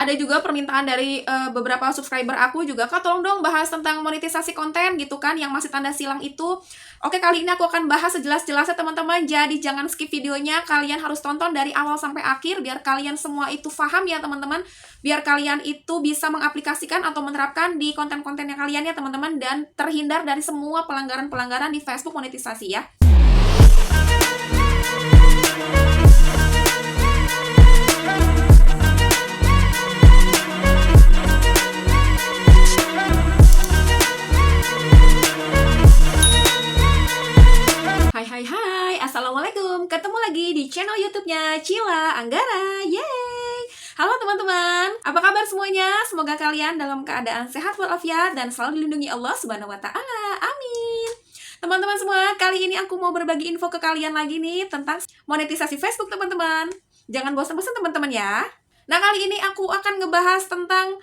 Ada juga permintaan dari beberapa subscriber aku juga, Kak tolong dong bahas tentang monetisasi konten gitu kan, yang masih tanda silang itu. Oke, kali ini aku akan bahas sejelas-jelasnya teman-teman, jadi jangan skip videonya, kalian harus tonton dari awal sampai akhir, biar kalian semua itu paham ya teman-teman, biar kalian itu bisa mengaplikasikan atau menerapkan di konten-kontennya kalian ya teman-teman, dan terhindar dari semua pelanggaran-pelanggaran di Facebook monetisasi ya. Hai, assalamualaikum. Ketemu lagi di channel YouTube-nya Cila Anggara. Yeay! Halo teman-teman, apa kabar semuanya? Semoga kalian dalam keadaan sehat walafiat dan selalu dilindungi Allah Subhanahu wa Ta'ala. Amin. Teman-teman semua, kali ini aku mau berbagi info ke kalian lagi nih tentang monetisasi Facebook, teman-teman. Jangan bosan-bosan teman-teman ya. Nah, kali ini aku akan ngebahas tentang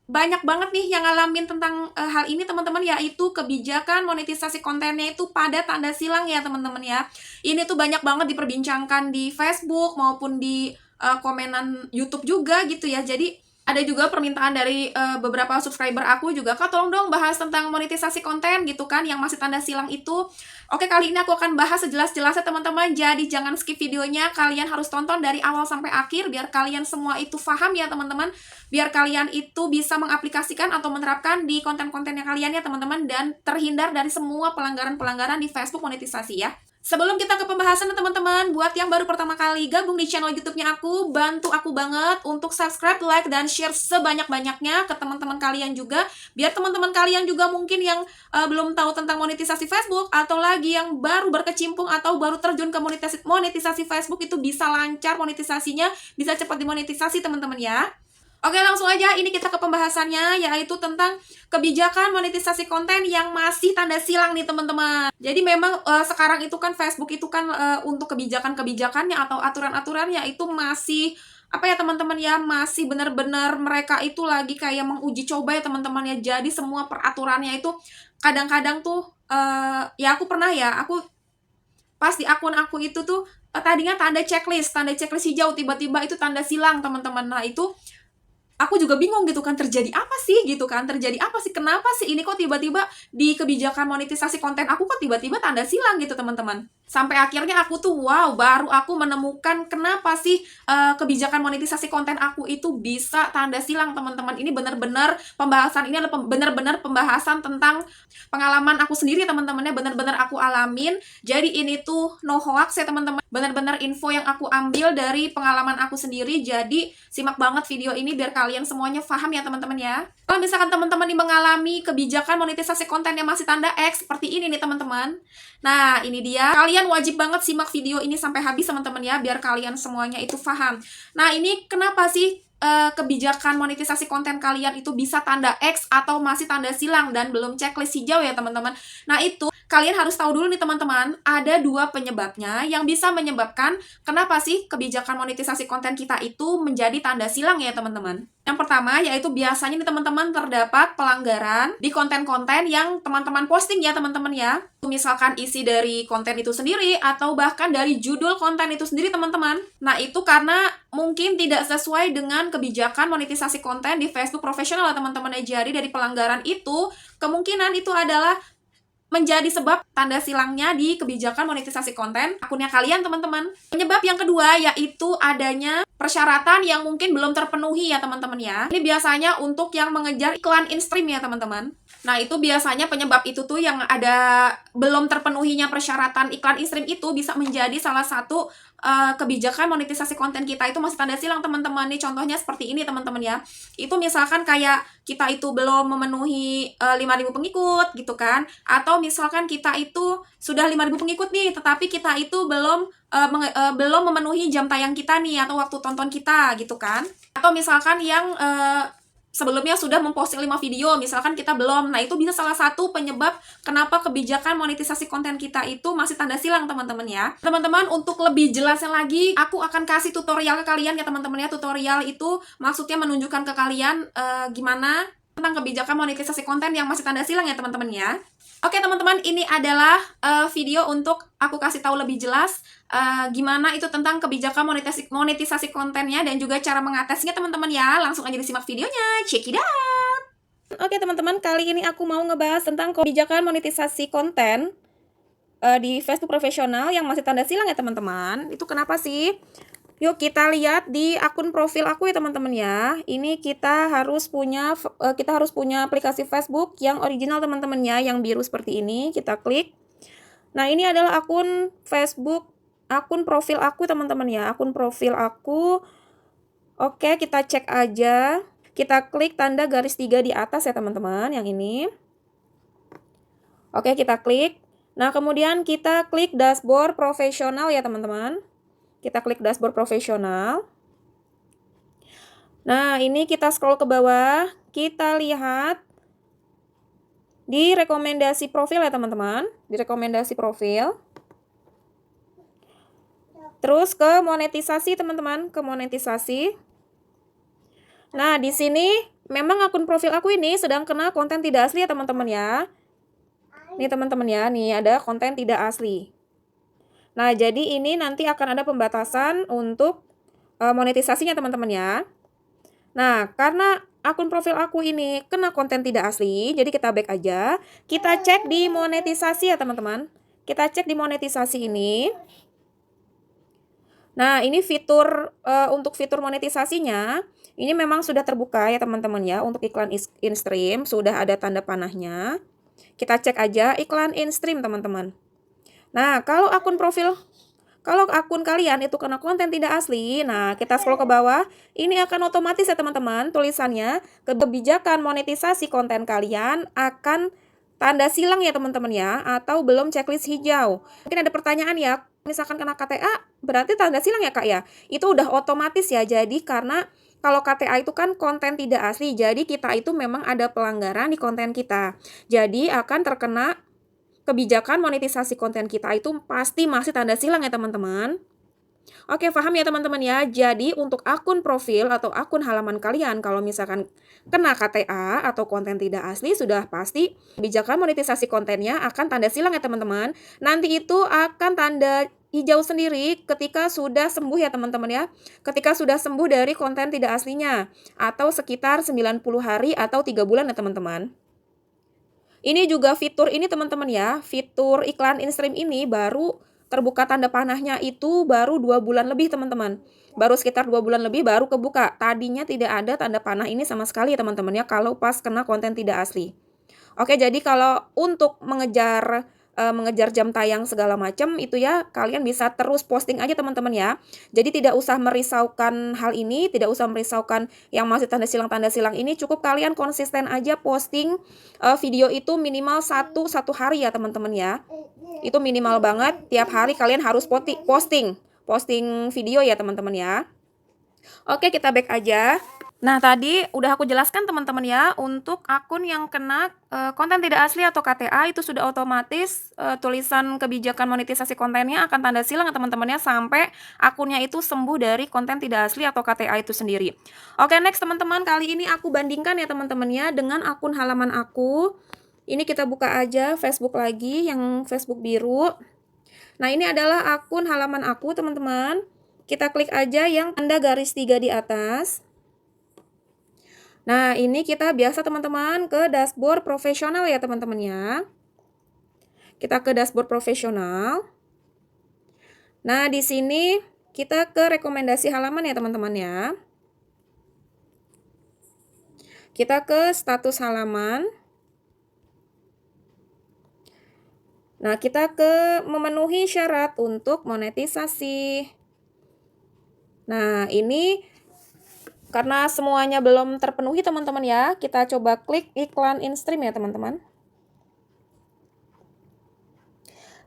banyak banget nih yang ngalamin tentang hal ini teman-teman, yaitu kebijakan monetisasi kontennya itu pada tanda silang ya teman-teman ya. Ini tuh banyak banget diperbincangkan di Facebook maupun di komenan YouTube juga gitu ya. Jadi ada juga permintaan dari beberapa subscriber aku juga, Kak tolong dong bahas tentang monetisasi konten gitu kan, yang masih tanda silang itu. Oke, kali ini aku akan bahas sejelas-jelasnya teman-teman, jadi jangan skip videonya, kalian harus tonton dari awal sampai akhir, biar kalian semua itu paham ya teman-teman, biar kalian itu bisa mengaplikasikan atau menerapkan di konten-kontennya kalian ya teman-teman, dan terhindar dari semua pelanggaran-pelanggaran di Facebook monetisasi ya. Sebelum kita ke pembahasan teman-teman, buat yang baru pertama kali gabung di channel YouTube-nya aku, bantu aku banget untuk subscribe, like, dan share sebanyak-banyaknya ke teman-teman kalian juga, biar teman-teman kalian juga mungkin yang belum tahu tentang monetisasi Facebook, atau lagi yang baru berkecimpung atau baru terjun ke monetisasi Facebook itu bisa lancar monetisasinya, bisa cepat dimonetisasi teman-teman ya. Oke, langsung aja ini kita ke pembahasannya, yaitu tentang kebijakan monetisasi konten yang masih tanda silang nih teman-teman. Jadi memang sekarang itu kan Facebook itu kan untuk kebijakan-kebijakannya atau aturan-aturannya itu masih apa ya teman-teman ya, masih benar-benar mereka itu lagi kayak menguji coba ya teman-teman ya. Jadi semua peraturannya itu kadang-kadang tuh ya aku pernah ya, aku pas di akun aku itu tuh tadinya tanda checklist hijau, tiba-tiba itu tanda silang teman-teman. Nah itu aku juga bingung gitu kan, terjadi apa sih gitu kan, kenapa sih ini kok tiba-tiba di kebijakan monetisasi konten aku kok tiba-tiba tanda silang gitu teman-teman. Sampai akhirnya aku tuh wow, baru aku menemukan kenapa sih kebijakan monetisasi konten aku itu bisa tanda silang teman-teman. Ini benar-benar pembahasan, ini adalah benar-benar pembahasan tentang pengalaman aku sendiri teman-temannya, benar-benar aku alamin. Jadi ini tuh no hoax ya teman-teman, benar-benar info yang aku ambil dari pengalaman aku sendiri. Jadi simak banget video ini biar kalian semuanya paham ya teman-teman ya. Kalau misalkan teman-teman nih mengalami kebijakan monetisasi konten yang masih tanda X seperti ini nih teman-teman, nah ini dia, kalian wajib banget simak video ini sampai habis teman-teman ya, biar kalian semuanya itu paham. Nah ini kenapa sih kebijakan monetisasi konten kalian itu bisa tanda X atau masih tanda silang dan belum checklist hijau ya teman-teman. Nah itu kalian harus tahu dulu nih teman-teman, ada dua penyebabnya yang bisa menyebabkan kenapa sih kebijakan monetisasi konten kita itu menjadi tanda silang ya teman-teman. Yang pertama yaitu biasanya nih teman-teman terdapat pelanggaran di konten-konten yang teman-teman posting ya teman-teman ya. Misalkan isi dari konten itu sendiri atau bahkan dari judul konten itu sendiri teman-teman. Nah itu karena mungkin tidak sesuai dengan kebijakan monetisasi konten di Facebook profesional teman-teman ya. Jadi dari pelanggaran itu kemungkinan itu adalah menjadi sebab tanda silangnya di kebijakan monetisasi konten akunnya kalian teman-teman. Penyebab yang kedua yaitu adanya persyaratan yang mungkin belum terpenuhi ya teman-teman ya. Ini biasanya untuk yang mengejar iklan in-stream ya teman-teman. Nah itu biasanya penyebab itu tuh yang ada belum terpenuhinya persyaratan iklan in-stream itu bisa menjadi salah satu kebijakan monetisasi konten kita itu masih tanda silang teman-teman. Nih contohnya seperti ini teman-teman ya. Itu misalkan kayak kita itu belum memenuhi 5.000 pengikut gitu kan, atau misalkan kita itu sudah 5.000 pengikut nih tetapi kita itu belum memenuhi jam tayang kita nih atau waktu tonton kita gitu kan, atau misalkan yang sebelumnya sudah memposting 5 video, misalkan kita belum. Nah, itu bisa salah satu penyebab kenapa kebijakan monetisasi konten kita itu masih tanda silang, teman-teman ya. Teman-teman, untuk lebih jelasnya lagi, aku akan kasih tutorial ke kalian ya, teman-teman ya. Tutorial itu maksudnya menunjukkan ke kalian gimana tentang kebijakan monetisasi konten yang masih tanda silang ya teman-teman ya. Oke teman-teman, ini adalah video untuk aku kasih tahu lebih jelas gimana itu tentang kebijakan monetisasi kontennya dan juga cara mengatasinya teman-teman ya. Langsung aja disimak videonya, check it out. Oke teman-teman, kali ini aku mau ngebahas tentang kebijakan monetisasi konten di Facebook profesional yang masih tanda silang ya teman-teman. Itu kenapa sih? Yuk kita lihat di akun profil aku ya teman-teman ya. Ini kita harus punya aplikasi Facebook yang original teman-teman ya, yang biru seperti ini. Kita klik. Nah, ini adalah akun Facebook, akun profil aku teman-teman ya, akun profil aku. Oke, kita cek aja. Kita klik tanda garis 3 di atas ya teman-teman, yang ini. Oke, kita klik. Nah, kemudian kita klik dashboard profesional ya teman-teman. Kita klik dashboard profesional. Nah, ini kita scroll ke bawah. Kita lihat di rekomendasi profil ya teman-teman. Di rekomendasi profil. Terus ke monetisasi teman-teman. Ke monetisasi. Nah, di sini memang akun profil aku ini sedang kena konten tidak asli ya teman-teman ya. Nih teman-teman ya. Nih ada konten tidak asli. Nah, jadi ini nanti akan ada pembatasan untuk monetisasinya teman-teman ya. Nah, karena akun profil aku ini kena konten tidak asli, jadi kita back aja. Kita cek di monetisasi ya teman-teman. Kita cek di monetisasi ini. Nah, ini fitur untuk fitur monetisasinya, ini memang sudah terbuka ya teman-teman ya. Untuk iklan in-stream sudah ada tanda panahnya. Kita cek aja iklan in-stream teman-teman. Nah, kalau akun kalian itu kena konten tidak asli, nah kita scroll ke bawah, ini akan otomatis ya teman-teman, tulisannya kebijakan monetisasi konten kalian akan tanda silang ya teman-teman ya, atau belum checklist hijau. Mungkin ada pertanyaan ya, misalkan kena KTA, berarti tanda silang ya Kak ya? Itu udah otomatis ya, jadi karena kalau KTA itu kan konten tidak asli, jadi kita itu memang ada pelanggaran di konten kita. Jadi akan terkena kebijakan monetisasi konten kita itu pasti masih tanda silang ya teman-teman. Oke, paham ya teman-teman ya. Jadi untuk akun profil atau akun halaman kalian kalau misalkan kena KTA atau konten tidak asli, sudah pasti kebijakan monetisasi kontennya akan tanda silang ya teman-teman. Nanti itu akan tanda hijau sendiri ketika sudah sembuh ya teman-teman ya. Ketika sudah sembuh dari konten tidak aslinya atau sekitar 90 hari atau 3 bulan ya teman-teman. Ini juga fitur ini teman-teman ya, fitur iklan in-stream ini baru terbuka tanda panahnya itu baru 2 bulan lebih teman-teman. Baru sekitar 2 bulan lebih baru kebuka. Tadinya tidak ada tanda panah ini sama sekali ya teman-teman ya, kalau pas kena konten tidak asli. Oke, jadi kalau untuk mengejar jam tayang segala macam itu ya, kalian bisa terus posting aja teman-teman ya. Jadi tidak usah merisaukan hal ini, tidak usah merisaukan yang masih tanda silang ini, cukup kalian konsisten aja posting video itu minimal satu hari ya teman-teman ya. Itu minimal banget, tiap hari kalian harus posting video ya teman-teman ya. Oke, kita back aja. Nah, tadi udah aku jelaskan teman-teman ya, untuk akun yang kena konten tidak asli atau KTA itu sudah otomatis tulisan kebijakan monetisasi kontennya akan tanda silang ya teman-teman ya, sampai akunnya itu sembuh dari konten tidak asli atau KTA itu sendiri. Oke, next teman-teman, kali ini aku bandingkan ya teman-teman ya dengan akun halaman aku. Ini kita buka aja Facebook lagi, yang Facebook biru. Nah, ini adalah akun halaman aku teman-teman. Kita klik aja yang tanda garis 3 di atas. Nah, ini kita biasa teman-teman ke dashboard profesional ya teman-teman ya. Kita ke dashboard profesional. Nah, di sini kita ke rekomendasi halaman ya teman-teman ya. Kita ke status halaman. Nah, kita ke memenuhi syarat untuk monetisasi. Nah, ini karena semuanya belum terpenuhi teman-teman ya, kita coba klik iklan in-stream ya teman-teman.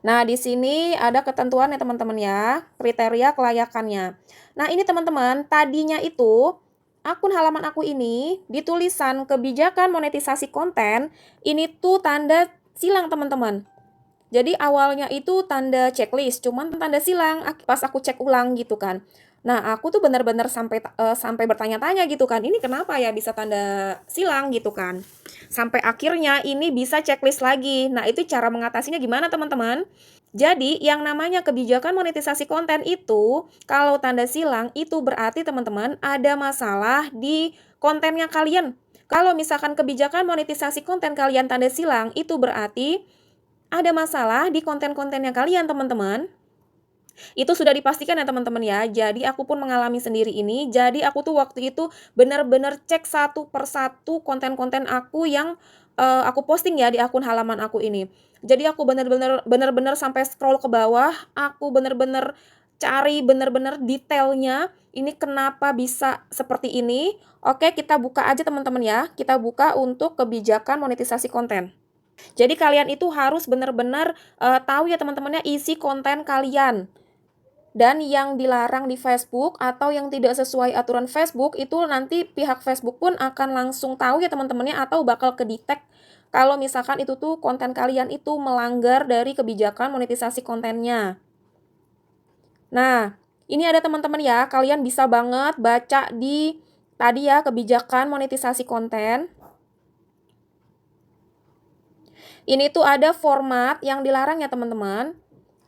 Nah, di sini ada ketentuan ya teman-teman ya, kriteria kelayakannya. Nah, ini teman-teman, tadinya itu akun halaman aku ini di tulisan kebijakan monetisasi konten, ini tuh tanda silang teman-teman. Jadi awalnya itu tanda checklist, cuman tanda silang pas aku cek ulang gitu kan. Nah, aku tuh benar-benar sampai bertanya-tanya gitu kan, ini kenapa ya bisa tanda silang gitu kan. Sampai akhirnya ini bisa checklist lagi. Nah, itu cara mengatasinya gimana teman-teman? Jadi, yang namanya kebijakan monetisasi konten itu, kalau tanda silang itu berarti teman-teman ada masalah di kontennya kalian. Kalau misalkan kebijakan monetisasi konten kalian tanda silang, itu berarti ada masalah di konten-kontennya kalian teman-teman. Itu sudah dipastikan ya teman-teman ya. Jadi aku pun mengalami sendiri ini. Jadi aku tuh waktu itu benar-benar cek satu persatu konten-konten aku yang aku posting ya di akun halaman aku ini. Jadi aku benar-benar sampai scroll ke bawah, aku benar-benar cari benar-benar detailnya. Ini kenapa bisa seperti ini? Oke, kita buka aja teman-teman ya. Kita buka untuk kebijakan monetisasi konten. Jadi kalian itu harus benar-benar tahu ya teman-temannya isi konten kalian. Dan yang dilarang di Facebook atau yang tidak sesuai aturan Facebook itu nanti pihak Facebook pun akan langsung tahu ya teman-temannya atau bakal kedetek kalau misalkan itu tuh konten kalian itu melanggar dari kebijakan monetisasi kontennya. Nah, ini ada teman-teman ya, kalian bisa banget baca di tadi ya kebijakan monetisasi konten. Ini tuh ada format yang dilarang ya teman-teman.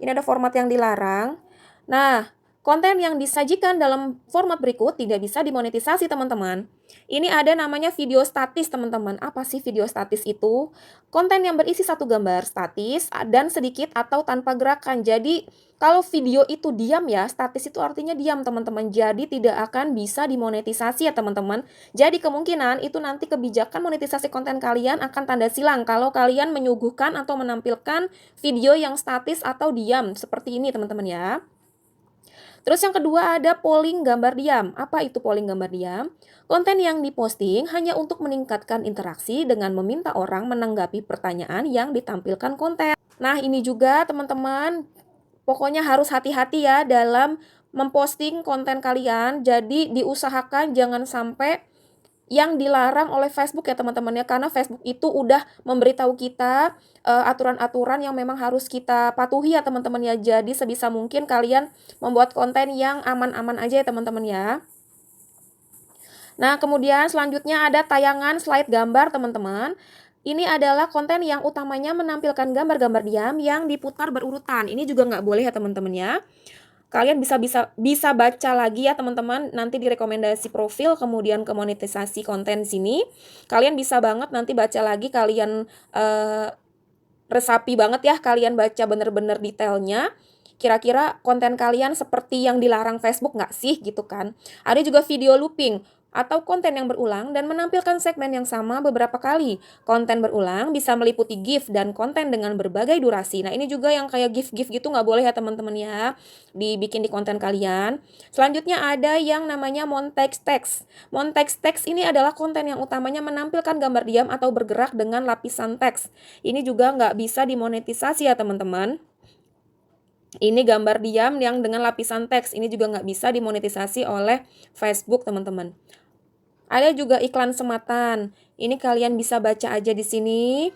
Ini ada format yang dilarang. Nah, konten yang disajikan dalam format berikut tidak bisa dimonetisasi teman-teman. Ini ada namanya video statis teman-teman. Apa sih video statis itu? Konten yang berisi satu gambar statis dan sedikit atau tanpa gerakan. Jadi kalau video itu diam ya, statis itu artinya diam teman-teman. Jadi tidak akan bisa dimonetisasi ya teman-teman. Jadi kemungkinan itu nanti kebijakan monetisasi konten kalian akan tanda silang kalau kalian menyuguhkan atau menampilkan video yang statis atau diam. Seperti ini teman-teman ya. Terus yang kedua ada polling gambar diam. Apa itu polling gambar diam? Konten yang diposting hanya untuk meningkatkan interaksi dengan meminta orang menanggapi pertanyaan yang ditampilkan konten. Nah, ini juga teman-teman, pokoknya harus hati-hati ya dalam memposting konten kalian. Jadi diusahakan jangan sampai yang dilarang oleh Facebook ya teman-teman ya, karena Facebook itu udah memberitahu kita aturan-aturan yang memang harus kita patuhi ya teman-teman ya. Jadi sebisa mungkin kalian membuat konten yang aman-aman aja ya teman-teman ya. Nah, kemudian selanjutnya ada tayangan slide gambar teman-teman. Ini adalah konten yang utamanya menampilkan gambar-gambar diam yang diputar berurutan. Ini juga nggak boleh ya teman-teman ya. Kalian bisa baca lagi ya teman-teman nanti di rekomendasi profil kemudian ke monetisasi konten sini. Kalian bisa banget nanti baca lagi, kalian resapi banget ya, kalian baca bener-bener detailnya. Kira-kira konten kalian seperti yang dilarang Facebook nggak sih gitu kan. Ada juga video looping atau konten yang berulang dan menampilkan segmen yang sama beberapa kali. Konten berulang bisa meliputi GIF dan konten dengan berbagai durasi. Nah, ini juga yang kayak GIF-GIF gitu nggak boleh ya teman-teman ya, dibikin di konten kalian. Selanjutnya ada yang namanya montage text. Montage text ini adalah konten yang utamanya menampilkan gambar diam atau bergerak dengan lapisan teks. Ini juga nggak bisa dimonetisasi ya teman-teman. Ini gambar diam yang dengan lapisan teks. Ini juga nggak bisa dimonetisasi oleh Facebook teman-teman. Ada juga iklan sematan. Ini kalian bisa baca aja di sini.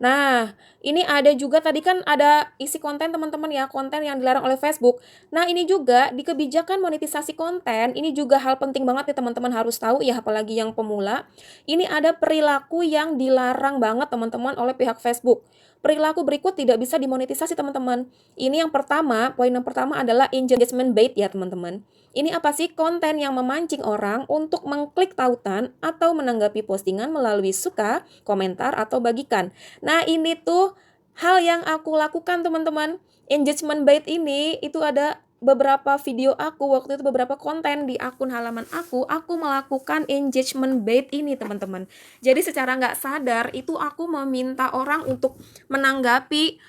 Nah, ini ada juga tadi kan ada isi konten teman-teman ya, konten yang dilarang oleh Facebook. Nah, ini juga di kebijakan monetisasi konten, ini juga hal penting banget ya teman-teman harus tahu ya, apalagi yang pemula. Ini ada perilaku yang dilarang banget teman-teman oleh pihak Facebook. Perilaku berikut tidak bisa dimonetisasi teman-teman. Ini yang pertama, poin yang pertama adalah engagement bait ya teman-teman. Ini apa sih? Konten yang memancing orang untuk mengklik tautan atau menanggapi postingan melalui suka, komentar, atau bagikan. Nah, ini tuh hal yang aku lakukan teman-teman. Engagement bait ini itu ada beberapa video aku, waktu itu beberapa konten di akun halaman aku melakukan engagement bait ini teman-teman. Jadi secara nggak sadar itu aku meminta orang untuk menanggapi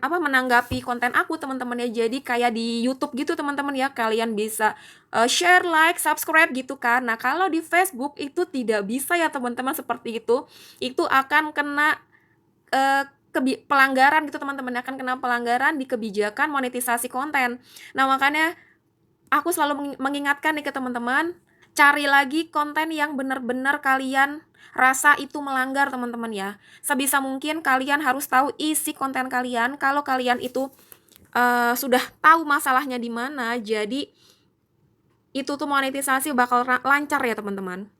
menanggapi konten aku teman-teman ya. Jadi kayak di YouTube gitu teman-teman ya, kalian bisa share, like, subscribe gitu kan. Nah, kalau di Facebook itu tidak bisa ya teman-teman seperti itu. Itu akan kena pelanggaran gitu teman-teman, akan kena pelanggaran di kebijakan monetisasi konten. Nah, makanya aku selalu mengingatkan nih ke teman-teman, cari lagi konten yang benar-benar kalian rasa itu melanggar teman-teman ya. Sebisa mungkin kalian harus tahu isi konten kalian. Kalau kalian itu sudah tahu masalahnya di mana, jadi itu tuh monetisasi bakal lancar ya teman-teman.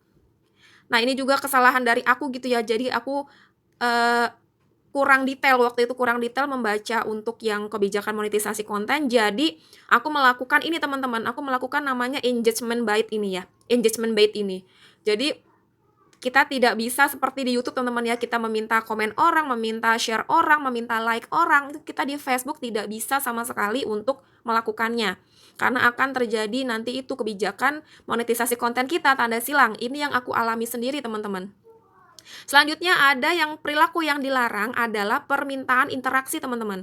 Nah ini juga kesalahan dari aku gitu ya, jadi aku kurang detail waktu itu, kurang detail membaca untuk yang kebijakan monetisasi konten. Jadi aku melakukan ini teman-teman, aku melakukan namanya engagement bait ini ya, engagement bait ini. Jadi kita tidak bisa seperti di YouTube teman-teman ya, kita meminta komen orang, meminta share orang, meminta like orang. Itu kita di Facebook tidak bisa sama sekali untuk melakukannya. Karena akan terjadi nanti itu kebijakan monetisasi konten kita tanda silang. Ini yang aku alami sendiri teman-teman. Selanjutnya ada yang perilaku yang dilarang adalah permintaan interaksi teman-teman.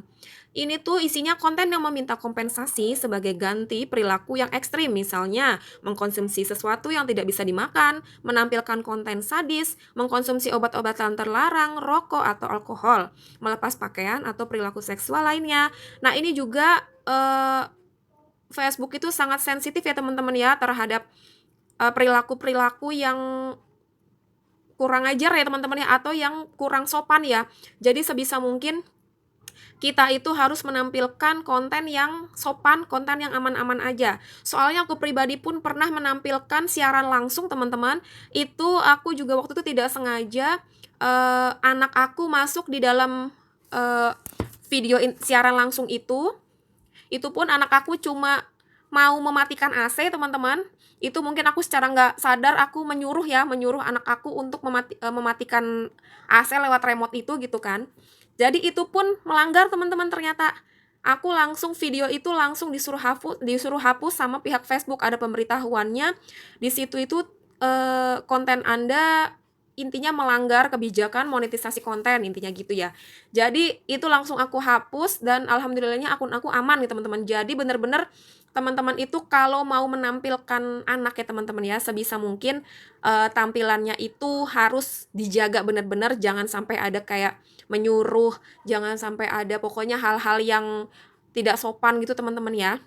Ini tuh isinya konten yang meminta kompensasi sebagai ganti perilaku yang ekstrim. Misalnya mengkonsumsi sesuatu yang tidak bisa dimakan, menampilkan konten sadis, mengkonsumsi obat-obatan terlarang, rokok atau alkohol, melepas pakaian atau perilaku seksual lainnya. Nah ini juga Facebook itu sangat sensitif ya teman-teman ya terhadap perilaku-perilaku yang kurang ajar ya teman-teman ya, atau yang kurang sopan ya. Jadi sebisa mungkin kita itu harus menampilkan konten yang sopan, konten yang aman-aman aja. Soalnya aku pribadi pun pernah menampilkan siaran langsung teman-teman. Itu aku juga waktu itu tidak sengaja anak aku masuk di dalam video siaran langsung itu. Itu pun anak aku cuma mau mematikan AC teman-teman. Itu mungkin aku secara nggak sadar aku menyuruh anak aku untuk mematikan AC lewat remote itu gitu kan. Jadi itu pun melanggar teman-teman ternyata. Aku langsung video itu langsung disuruh hapus sama pihak Facebook, ada pemberitahuannya. Di situ itu konten Anda intinya melanggar kebijakan monetisasi konten intinya gitu ya. Jadi itu langsung aku hapus dan alhamdulillahnya akun aku aman nih teman-teman. Jadi bener-bener teman-teman itu kalau mau menampilkan anak ya teman-teman ya, sebisa mungkin tampilannya itu harus dijaga benar-benar, jangan sampai ada kayak menyuruh, jangan sampai ada pokoknya hal-hal yang tidak sopan gitu teman-teman ya.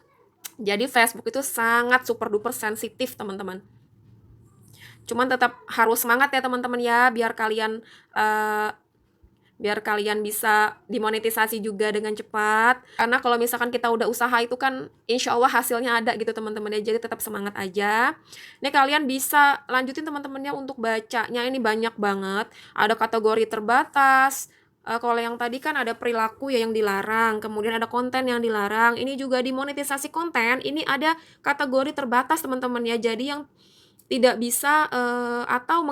Jadi Facebook itu sangat super duper sensitif teman-teman. Cuman tetap harus semangat ya teman-teman ya, biar kalian bisa dimonetisasi juga dengan cepat. Karena kalau misalkan kita udah usaha itu kan insya Allah hasilnya ada gitu teman-teman ya. Jadi tetap semangat aja. Ini kalian bisa lanjutin teman-temannya untuk bacanya, ini banyak banget. Ada kategori terbatas. Kalau yang tadi kan ada perilaku ya yang dilarang, kemudian ada konten yang dilarang. Ini juga dimonetisasi konten, ini ada kategori terbatas teman-teman ya. Jadi yang tidak bisa atau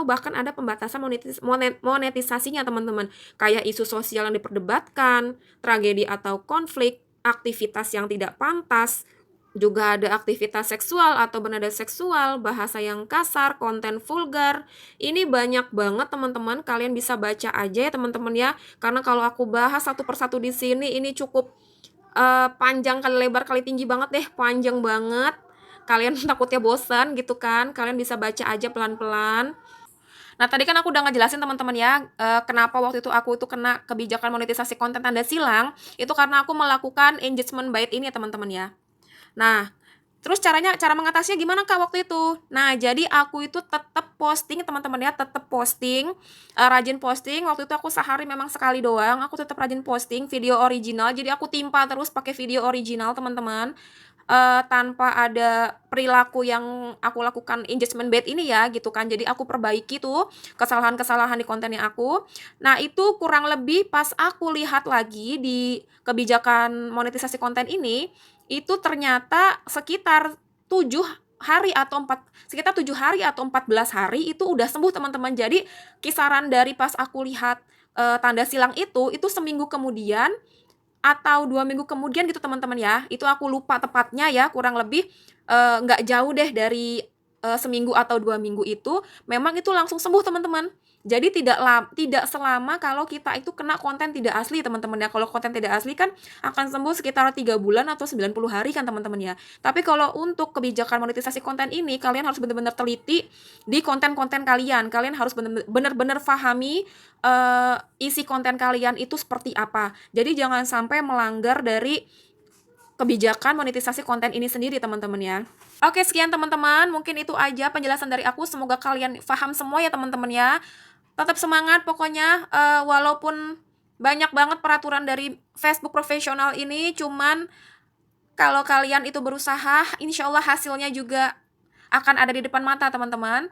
bahkan ada pembatasan monetisasinya teman-teman, kayak isu sosial yang diperdebatkan, tragedi atau konflik, aktivitas yang tidak pantas, juga ada aktivitas seksual atau bernada seksual, bahasa yang kasar, konten vulgar. Ini banyak banget teman-teman, kalian bisa baca aja ya teman-teman ya, karena kalau aku bahas satu persatu di sini ini cukup panjang kali lebar kali tinggi banget deh, panjang banget. Kalian takutnya bosan gitu kan, kalian bisa baca aja pelan-pelan. Nah tadi kan aku udah ngejelasin teman-teman ya, kenapa waktu itu aku itu kena kebijakan monetisasi konten tanda silang, itu karena aku melakukan engagement bait ini ya teman-teman ya. Nah terus cara mengatasinya gimana Kak waktu itu? Nah jadi aku itu tetap posting teman-teman ya, tetap posting, rajin posting. Waktu itu aku sehari memang sekali doang, aku tetap rajin posting video original. Jadi aku timpa terus pakai video original teman-teman, tanpa ada perilaku yang aku lakukan engagement bait ini ya gitu kan. Jadi aku perbaiki tuh kesalahan-kesalahan di kontennya aku. Nah itu kurang lebih pas aku lihat lagi di kebijakan monetisasi konten ini, itu ternyata sekitar 7 hari atau 7 hari atau 14 hari itu udah sembuh teman-teman. Jadi kisaran dari pas aku lihat tanda silang itu seminggu kemudian atau 2 minggu kemudian gitu teman-teman ya. Itu aku lupa tepatnya ya, kurang lebih nggak jauh deh dari seminggu atau 2 minggu itu, memang itu langsung sembuh teman-teman. Jadi tidak selama kalau kita itu kena konten tidak asli teman-teman ya. Kalau konten tidak asli kan akan sembuh sekitar 3 bulan atau 90 hari kan teman-teman ya. Tapi kalau untuk kebijakan monetisasi konten ini, kalian harus benar-benar teliti di konten-konten kalian. Kalian harus benar-benar pahami isi konten kalian itu seperti apa. Jadi jangan sampai melanggar dari kebijakan monetisasi konten ini sendiri teman-teman ya. Oke, sekian teman-teman, mungkin itu aja penjelasan dari aku, semoga kalian paham semua ya teman-teman ya. Tetap semangat pokoknya, walaupun banyak banget peraturan dari Facebook profesional ini, cuman Kalau kalian itu berusaha, insya Allah hasilnya juga akan ada di depan mata, teman-teman.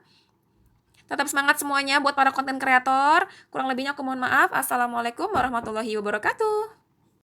Tetap semangat semuanya buat para konten kreator. Kurang lebihnya aku mohon maaf. Assalamualaikum warahmatullahi wabarakatuh.